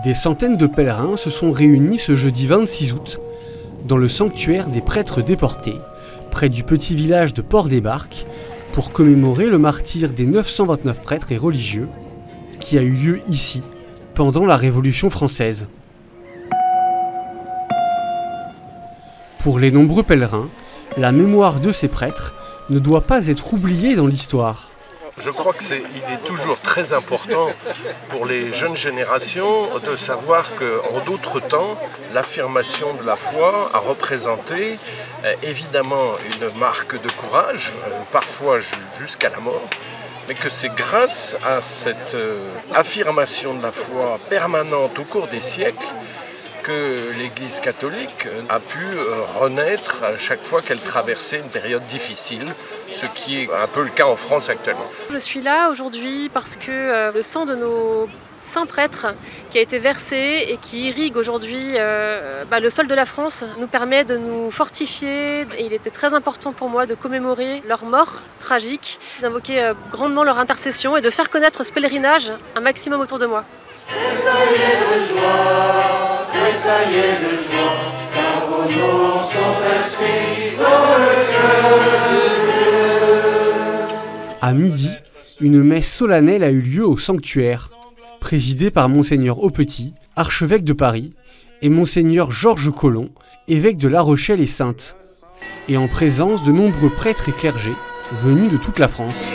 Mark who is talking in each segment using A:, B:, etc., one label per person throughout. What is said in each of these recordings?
A: Des centaines de pèlerins se sont réunis ce jeudi 26 août dans le sanctuaire des prêtres déportés, près du petit village de Port-des-Barques, pour commémorer le martyre des 929 prêtres et religieux qui a eu lieu ici pendant la Révolution française. Pour les nombreux pèlerins, la mémoire de ces prêtres ne doit pas être oubliée dans l'histoire.
B: Je crois qu'il est toujours très important pour les jeunes générations de savoir qu'en d'autres temps, l'affirmation de la foi a représenté évidemment une marque de courage, parfois jusqu'à la mort, mais que c'est grâce à cette affirmation de la foi permanente au cours des siècles que l'Église catholique a pu renaître à chaque fois qu'elle traversait une période difficile, ce qui est un peu le cas en France actuellement.
C: Je suis là aujourd'hui parce que le sang de nos saints prêtres qui a été versé et qui irrigue aujourd'hui le sol de la France nous permet de nous fortifier. Et il était très important pour moi de commémorer leur mort tragique, d'invoquer grandement leur intercession et de faire connaître ce pèlerinage un maximum autour de moi.
D: Tressaillez de joie, car vos noms sont inscrits dans le cœur.
A: À midi, une messe solennelle a eu lieu au sanctuaire, présidée par Monseigneur Aupetit, archevêque de Paris, et Monseigneur Georges Collomb, évêque de La Rochelle et Saintes, et en présence de nombreux prêtres et clergés venus de toute la France.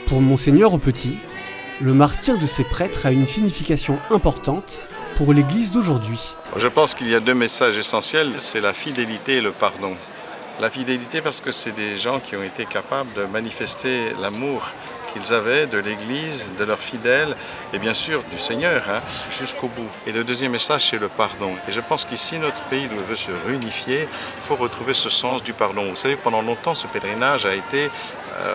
A: Pour Monseigneur Aupetit, le martyre de ces prêtres a une signification importante pour l'Église d'aujourd'hui.
E: Je pense qu'il y a deux messages essentiels, c'est la fidélité et le pardon. La fidélité parce que c'est des gens qui ont été capables de manifester l'amour qu'ils avaient de l'Église, de leurs fidèles et bien sûr du Seigneur jusqu'au bout. Et le deuxième message, c'est le pardon. Et je pense qu'ici, notre pays veut se réunifier, il faut retrouver ce sens du pardon. Vous savez, pendant longtemps, ce pèlerinage a été...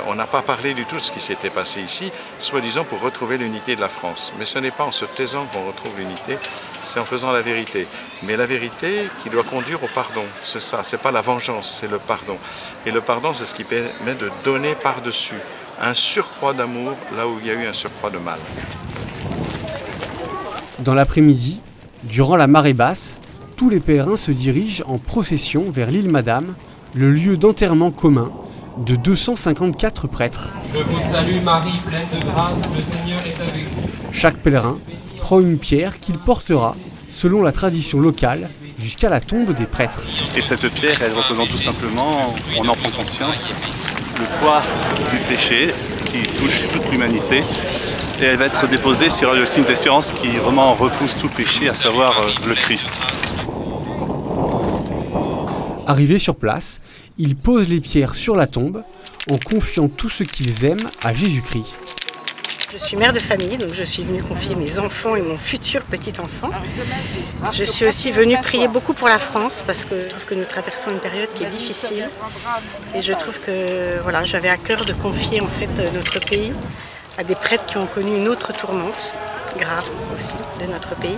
E: on n'a pas parlé du tout de ce qui s'était passé ici, soi-disant pour retrouver l'unité de la France. Mais ce n'est pas en se taisant qu'on retrouve l'unité, c'est en faisant la vérité. Mais la vérité qui doit conduire au pardon, c'est ça, c'est pas la vengeance, c'est le pardon. Et le pardon, c'est ce qui permet de donner par-dessus un surcroît d'amour là où il y a eu un surcroît de mal.
A: Dans l'après-midi, durant la marée basse, tous les pèlerins se dirigent en procession vers l'île Madame, le lieu d'enterrement commun de 254 prêtres.
F: Je vous salue Marie, pleine de grâce, le Seigneur est avec vous.
A: Chaque pèlerin prend une pierre qu'il portera, selon la tradition locale, jusqu'à la tombe des prêtres.
G: Et cette pierre, elle représente tout simplement, on en prend conscience, le poids du péché qui touche toute l'humanité. Et elle va être déposée sur le signe d'espérance qui vraiment repousse tout péché, à savoir le Christ.
A: Arrivés sur place, ils posent les pierres sur la tombe en confiant tout ce qu'ils aiment à Jésus-Christ.
H: Je suis mère de famille, donc je suis venue confier mes enfants et mon futur petit-enfant. Je suis aussi venue prier beaucoup pour la France parce que je trouve que nous traversons une période qui est difficile. Et je trouve que voilà, j'avais à cœur de confier en fait notre pays à des prêtres qui ont connu une autre tourmente, grave aussi, de notre pays.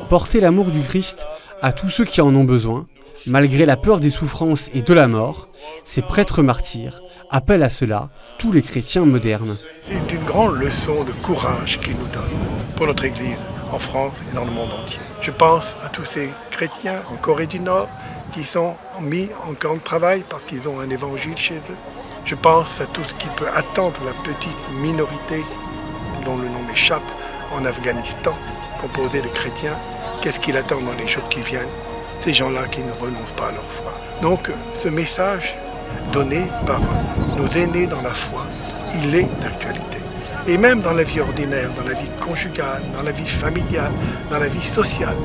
A: Porter l'amour du Christ à tous ceux qui en ont besoin, malgré la peur des souffrances et de la mort, ces prêtres martyrs appellent à cela tous les chrétiens modernes.
I: C'est une grande leçon de courage qu'ils nous donnent pour notre Église en France et dans le monde entier. Je pense à tous ces chrétiens en Corée du Nord qui sont mis en camp de travail parce qu'ils ont un évangile chez eux. Je pense à tout ce qui peut attendre la petite minorité dont le nom m'échappe en Afghanistan, composée de chrétiens. Qu'est-ce qu'ils attendent dans les jours qui viennent? Ces gens-là qui ne renoncent pas à leur foi. Donc ce message donné par nos aînés dans la foi, il est d'actualité. Et même dans la vie ordinaire, dans la vie conjugale, dans la vie familiale, dans la vie sociale,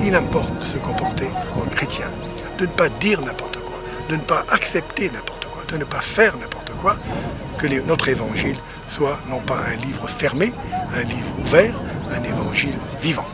I: il importe de se comporter en chrétien, de ne pas dire n'importe quoi, de ne pas accepter n'importe quoi, de ne pas faire n'importe quoi, que notre évangile soit non pas un livre fermé, un livre ouvert, un évangile vivant.